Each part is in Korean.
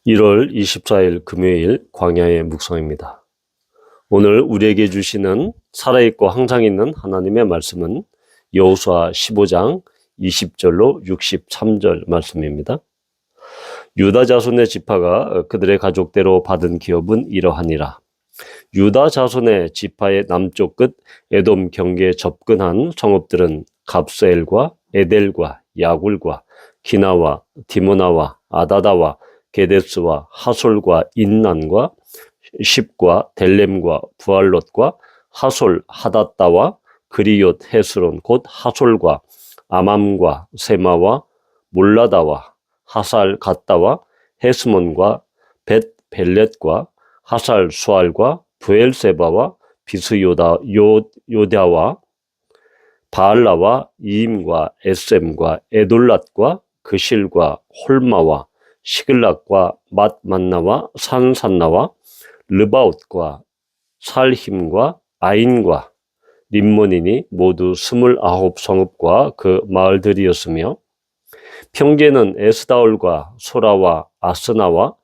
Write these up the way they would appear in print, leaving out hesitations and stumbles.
1월 24일 금요일 광야의 묵상입니다. 오늘 우리에게 주시는 살아있고 항상 있는 하나님의 말씀은 여호수아 15장 20절로 63절 말씀입니다. 유다 자손의 지파가 그들의 가족대로 받은 기업은 이러하니라. 유다 자손의 지파의 남쪽 끝 에돔 경계에 접근한 성읍들은 갑스엘과 에델과 야굴과 기나와 디모나와 아다다와 게데스와 하솔과 인난과 십과 델렘과 부알롯과 하솔 하닷다와 그리욤 헤스론 곧 하솔과 아맘과 세마와 몰라다와 하살 갓다와 헤스몬과 벳 벨렛과 하살 수알과 부엘세바와 비스요다와 바알라와 이임과 에셈과 에돌랏과 그실과 홀마와 시글락과 맛만나와 산산나와 르바웃과 살힘과 아인과 림몬이니 모두 29성읍과 그 마을들이었으며 평계는 에스다올과 소라와 아스나와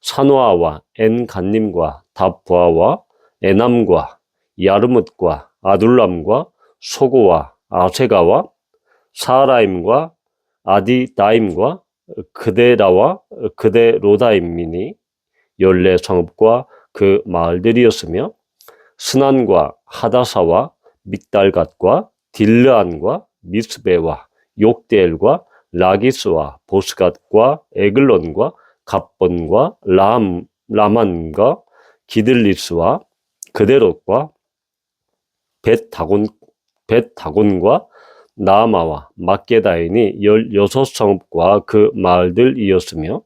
사노아와 엔간님과 답부아와 에남과 야르뭇과 아둘람과 소고와 아세가와 사라임과 아디다임과 그데라와 그데로다임이니 14성읍과 그 마을들이었으며 스난과 하다사와 믹달갓과 딜르안과 미스베와 욕대엘과 라기스와 보스갓과 에글론과 갑본과 라만과 기들리스와 그데롯과 벳다곤과 나아마와 막게다인이 16성읍과 그 마을들이었으며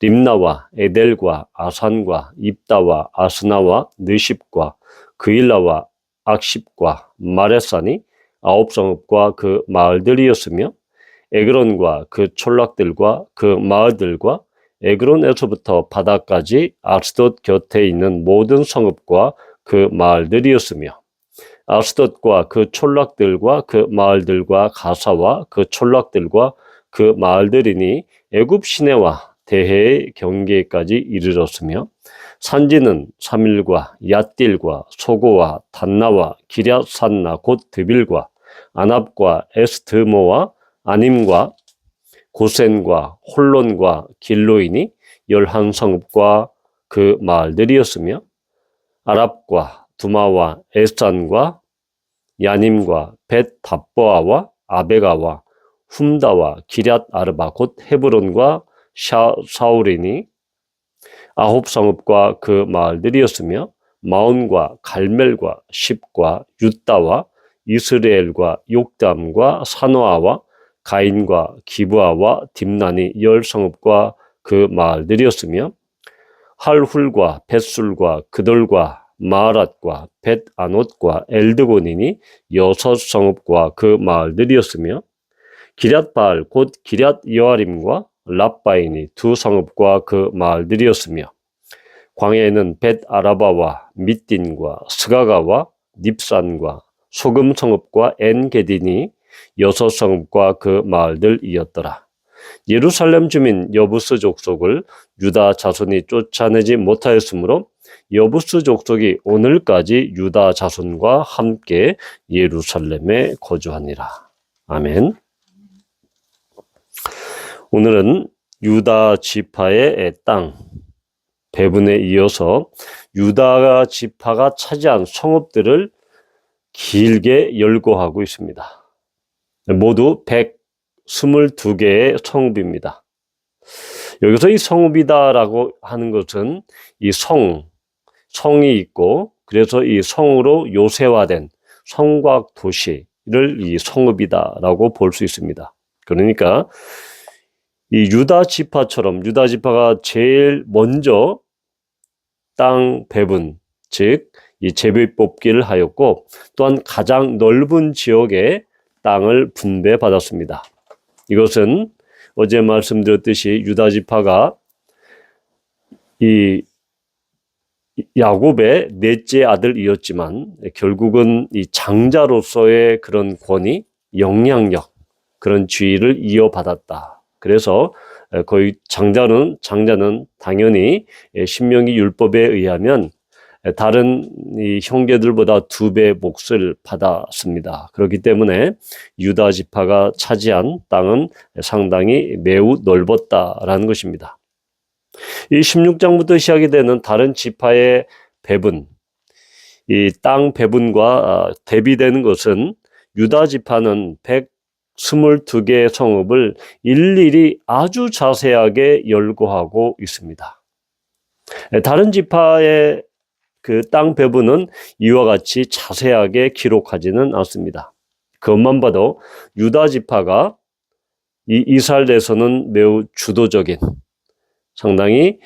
림나와 에델과 아산과 입다와 아스나와 느십과 그일라와 악십과 마레산이 9성읍과 그 마을들이었으며 에그론과 그 촌락들과 그 마을들과 에그론에서부터 바다까지 아스돗 곁에 있는 모든 성읍과 그 마을들이었으며 아스돗과 그 촌락들과 그 마을들과 가사와 그 촌락들과 그 마을들이니 애굽 시내와 대해의 경계까지 이르렀으며 산지는 사밀과 얏딜과 소고와 단나와 기럇산나 곧 드빌과 아납과 에스드모와 아님과 고센과 홀론과 길로이니 11성읍과 그 마을들이었으며 아랍과 두마와 에스산과 야님과 벳답보아와 아베가와 훔다와 기럇 아르바 곧 헤브론과 사우리니 9성읍과 그 마을들이었으며 마온과 갈멜과 십과 윳다와 이스라엘과 욕담과 사노아와 가인과 기브아와 딥난이 10성읍과 그 마을들이었으며 할훌과 벳술과 그돌과 마아랏과 벳아롯과 엘드고닌이 6성읍과 그 마을들이었으며 기럇바알 곧 기럇 여아림과 랍바인이 2성읍과 그 마을들이었으며 광야에는 벳아라바와 밑딘과 스가가와 닙산과 소금성읍과 엔게딘이 6성읍과 그 마을들이었더라. 예루살렘 주민 여부스 족속을 유다 자손이 쫓아내지 못하였으므로 여부스 족속이 오늘까지 유다 자손과 함께 예루살렘에 거주하니라. 아멘. 오늘은 유다 지파의 땅 배분에 이어서 유다 지파가 차지한 성읍들을 길게 열거하고 있습니다. 모두 122개의 성읍입니다. 여기서 이 성읍이다라고 하는 것은 이 성이 있고 그래서 이 성으로 요새화된 성곽 도시를 이 성읍이다라고 볼 수 있습니다. 그러니까 이 유다 지파처럼 유다 지파가 제일 먼저 땅 배분, 즉 이 제비 뽑기를 하였고 또한 가장 넓은 지역의 땅을 분배받았습니다. 이것은 어제 말씀드렸듯이 유다 지파가 이 야곱의 넷째 아들이었지만 결국은 이 장자로서의 그런 권위, 영향력, 그런 지위를 이어받았다. 그래서 거의 장자는 당연히 신명기 율법에 의하면 다른 이 형제들보다 2배 몫을 받았습니다. 그렇기 때문에 유다 지파가 차지한 땅은 상당히 매우 넓었다라는 것입니다. 이 16장부터 시작이 되는 다른 지파의 배분, 이 땅 배분과 대비되는 것은 유다 지파는 122개의 성읍을 일일이 아주 자세하게 열거하고 있습니다. 다른 지파의 그 땅 배분은 이와 같이 자세하게 기록하지는 않습니다. 그것만 봐도 유다 지파가 이 이스라엘에서는 매우 주도적인, 상당히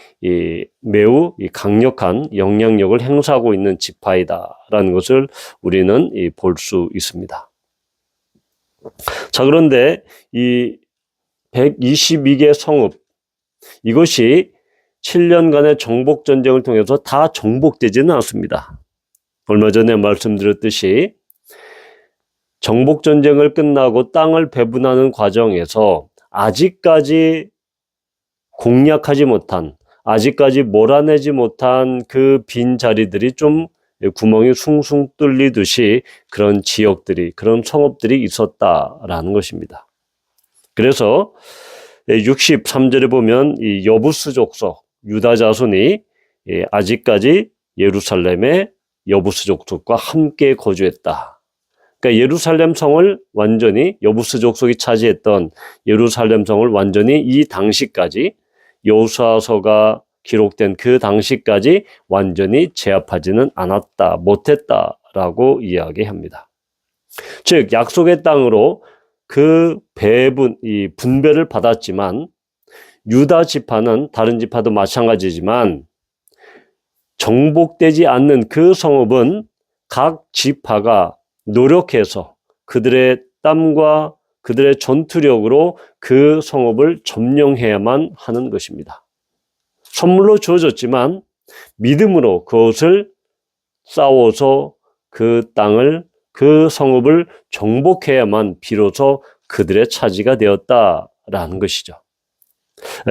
매우 강력한 영향력을 행사하고 있는 지파이다라는 것을 우리는 볼 수 있습니다. 자, 그런데 이 122개 성읍, 이것이 7년간의 정복 전쟁을 통해서 다 정복되지는 않습니다. 얼마 전에 말씀드렸듯이 정복 전쟁을 끝나고 땅을 배분하는 과정에서 아직까지 공략하지 못한, 아직까지 몰아내지 못한 그 빈 자리들이 좀 구멍이 숭숭 뚫리듯이 그런 지역들이, 그런 성읍들이 있었다라는 것입니다. 그래서 63절에 보면 이 여부스 족속, 유다 자손이 아직까지 예루살렘의 여부스 족속과 함께 거주했다. 그러니까 예루살렘 성을 완전히, 여부스 족속이 차지했던 예루살렘 성을 완전히 이 당시까지, 여호수아서가 기록된 그 당시까지 완전히 제압하지는 않았다, 못했다라고 이야기합니다. 즉 약속의 땅으로 그 이 분배를 받았지만 유다 지파는, 다른 지파도 마찬가지지만 정복되지 않는 그 성읍은 각 지파가 노력해서 그들의 땀과 그들의 전투력으로 그 성읍을 점령해야만 하는 것입니다. 선물로 주어졌지만 믿음으로 그것을 싸워서 그 땅을, 그 성읍을 정복해야만 비로소 그들의 차지가 되었다라는 것이죠.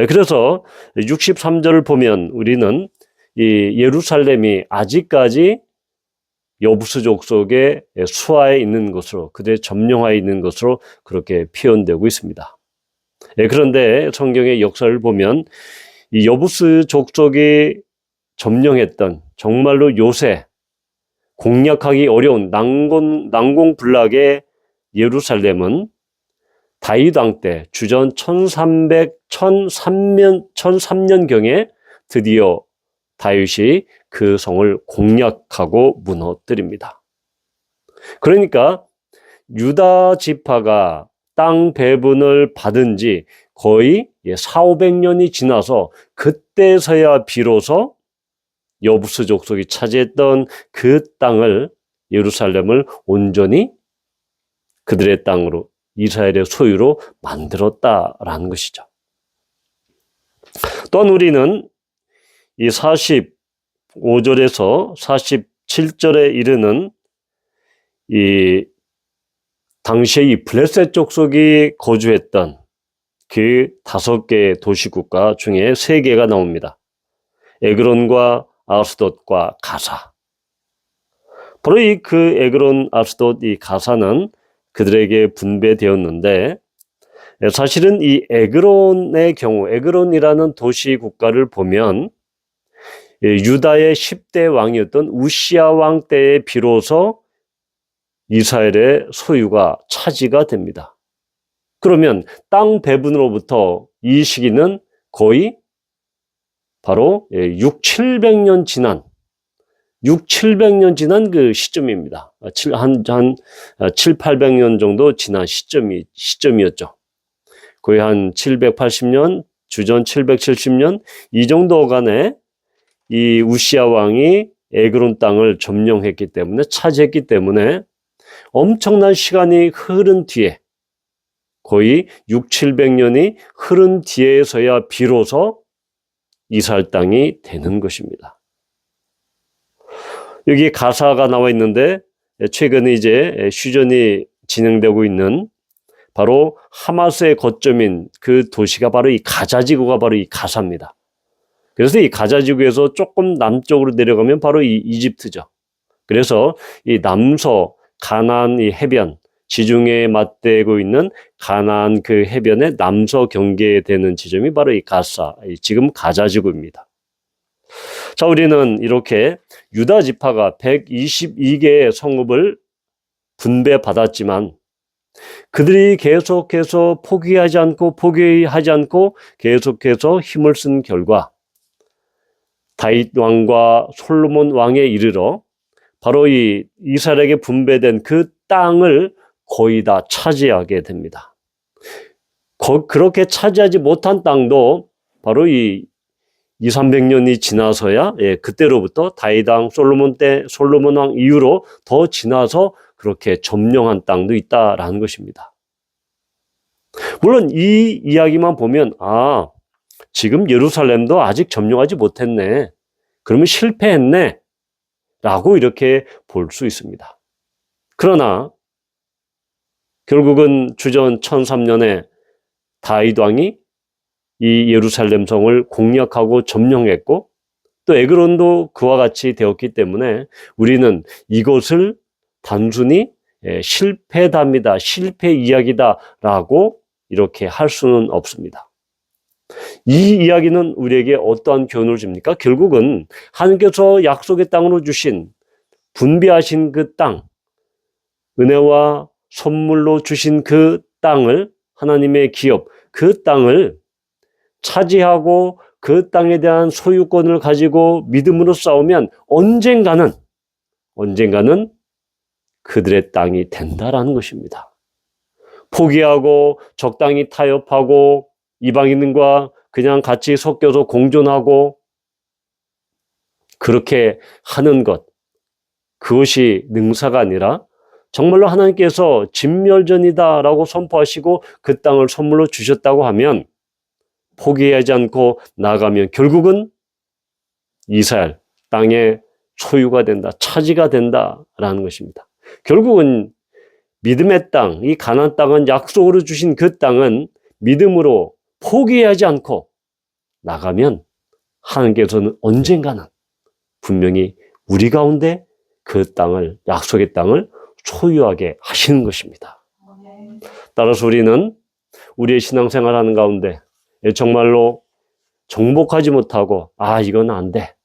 그래서 63절을 보면 우리는 이 예루살렘이 아직까지 여부스 족속의 수하에 있는 것으로, 그들의 점령하에 있는 것으로 그렇게 표현되고 있습니다. 그런데 성경의 역사를 보면 이 여부스 족속이 점령했던, 정말로 요새 공략하기 어려운 난공불락의 예루살렘은 다윗 왕 때 주전 1003년경에 드디어 다윗이 그 성을 공략하고 무너뜨립니다. 그러니까 유다 지파가 땅 배분을 받은 지 거의 400~500년이 지나서 그때서야 비로소 여부스 족속이 차지했던 그 땅을, 예루살렘을 온전히 그들의 땅으로, 이스라엘의 소유로 만들었다라는 것이죠. 또한 우리는 이 45절에서 47절에 이르는 이 당시에 이 블레셋 족속이 거주했던 그 5개의 도시국가 중에 3개가 나옵니다. 에그론과 아스돗과 가사. 바로 그 에그론, 아스돗, 이 가사는 그들에게 분배되었는데, 사실은 이 에그론의 경우, 에그론이라는 도시 국가를 보면 유다의 10대 왕이었던 우시야 왕 때에 비로소 이스라엘의 소유가 차지가 됩니다. 그러면 땅 배분으로부터 이 시기는 거의 바로 600~700년 지난 그 시점입니다. 한 700~800년 정도 지난 시점이었죠. 거의 한 780년, 주전 770년 이 정도간에 이 우시야 왕이 에그론 땅을 점령했기 때문에, 차지했기 때문에 엄청난 시간이 흐른 뒤에, 거의 600~700년이 흐른 뒤에서야 비로소 이스라엘 땅이 되는 것입니다. 여기 가사가 나와 있는데, 최근에 이제 휴전이 진행되고 있는 바로 하마스의 거점인 그 도시가 바로 이 가자지구가 바로 이 가사입니다. 그래서 이 가자지구에서 조금 남쪽으로 내려가면 바로 이 이집트죠. 그래서 이 남서 가나안 이 해변, 지중해에 맞대고 있는 가나안 그 해변의 남서 경계에 되는 지점이 바로 이 가사, 지금 가자지구입니다. 자, 우리는 이렇게 유다 지파가 122개의 성읍을 분배받았지만 그들이 계속해서 포기하지 않고 계속해서 힘을 쓴 결과 다윗 왕과 솔로몬 왕에 이르러 바로 이 이스라엘에게 분배된 그 땅을 거의 다 차지하게 됩니다. 그렇게 차지하지 못한 땅도 바로 이 200~300년이 지나서야 그때로부터 다윗 왕 솔로몬 왕 이후로 더 지나서 그렇게 점령한 땅도 있다라는 것입니다. 물론 이 이야기만 보면 지금 예루살렘도 아직 점령하지 못했네. 그러면 실패했네. 라고 이렇게 볼 수 있습니다. 그러나 결국은 주전 1003년에 다윗 왕이 이 예루살렘 성을 공략하고 점령했고 또 에그론도 그와 같이 되었기 때문에 우리는 이것을 단순히 실패담이다, 실패 이야기다라고 이렇게 할 수는 없습니다. 이 이야기는 우리에게 어떠한 교훈을 줍니까? 결국은 하나님께서 약속의 땅으로 주신 분배하신 그 땅, 은혜와 선물로 주신 그 땅을 하나님의 기업, 그 땅을 차지하고 그 땅에 대한 소유권을 가지고 믿음으로 싸우면 언젠가는 그들의 땅이 된다라는 것입니다. 포기하고 적당히 타협하고 이방인과 그냥 같이 섞여서 공존하고 그렇게 하는 것, 그것이 능사가 아니라 정말로 하나님께서 진멸전이다라고 선포하시고 그 땅을 선물로 주셨다고 하면 포기하지 않고 나가면 결국은 이스라엘 땅의 소유가 된다, 차지가 된다라는 것입니다. 결국은 믿음의 땅, 이 가나안 땅은 약속으로 주신 그 땅은 믿음으로 포기하지 않고 나가면 하나님께서는 언젠가는 분명히 우리 가운데 그 땅을, 약속의 땅을 소유하게 하시는 것입니다. 따라서 우리는 우리의 신앙생활하는 가운데 정말로 정복하지 못하고 이거는 안 돼.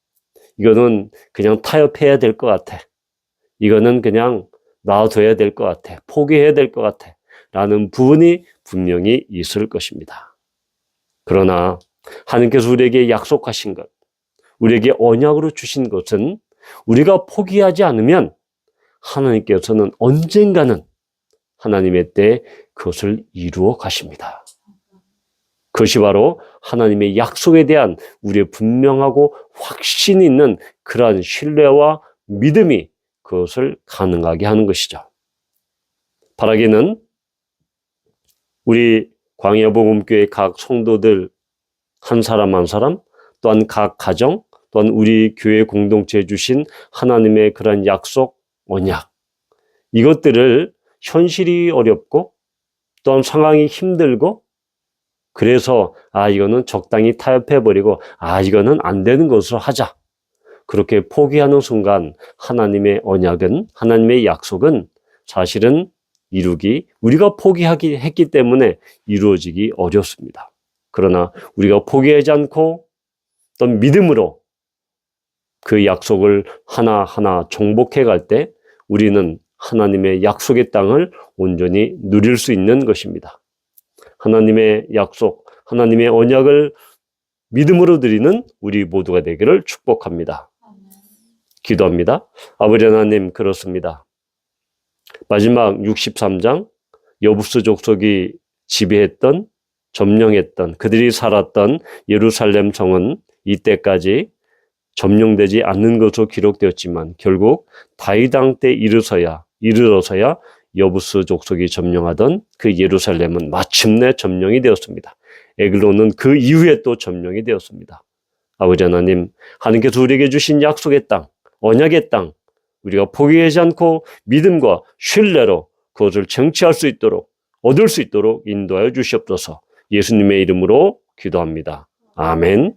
이거는 그냥 타협해야 될 것 같아. 이거는 그냥 놔둬야 될 것 같아. 포기해야 될 것 같아. 라는 부분이 분명히 있을 것입니다. 그러나 하나님께서 우리에게 약속하신 것, 우리에게 언약으로 주신 것은 우리가 포기하지 않으면 하나님께서는 언젠가는 하나님의 때에 그것을 이루어 가십니다. 그것이 바로 하나님의 약속에 대한 우리의 분명하고 확신이 있는 그러한 신뢰와 믿음이 그것을 가능하게 하는 것이죠. 바라기는 우리 광야복음교회 각 성도들 한 사람 한 사람, 또한 각 가정, 또한 우리 교회 공동체에 주신 하나님의 그런 약속, 언약, 이것들을 현실이 어렵고 또한 상황이 힘들고 그래서 이거는 적당히 타협해버리고 이거는 안 되는 것으로 하자. 그렇게 포기하는 순간 하나님의 언약은, 하나님의 약속은 사실은 우리가 했기 때문에 이루어지기 어렵습니다. 그러나 우리가 포기하지 않고 또 믿음으로 그 약속을 하나하나 정복해 갈 때 우리는 하나님의 약속의 땅을 온전히 누릴 수 있는 것입니다. 하나님의 약속, 하나님의 언약을 믿음으로 드리는 우리 모두가 되기를 축복합니다. 기도합니다. 아버지 하나님, 그렇습니다. 마지막 63장 여부스 족속이 지배했던, 점령했던, 그들이 살았던 예루살렘 성은 이때까지 점령되지 않는 것으로 기록되었지만 결국 다윗 왕 때 이르러서야 여부스 족속이 점령하던 그 예루살렘은 마침내 점령이 되었습니다. 에글론은 그 이후에 또 점령이 되었습니다. 아버지 하나님, 하나님께서 우리에게 주신 약속의 땅, 언약의 땅, 우리가 포기하지 않고 믿음과 신뢰로 그것을 쟁취할 수 있도록 얻을 수 있도록 인도하여 주시옵소서. 예수님의 이름으로 기도합니다. 아멘.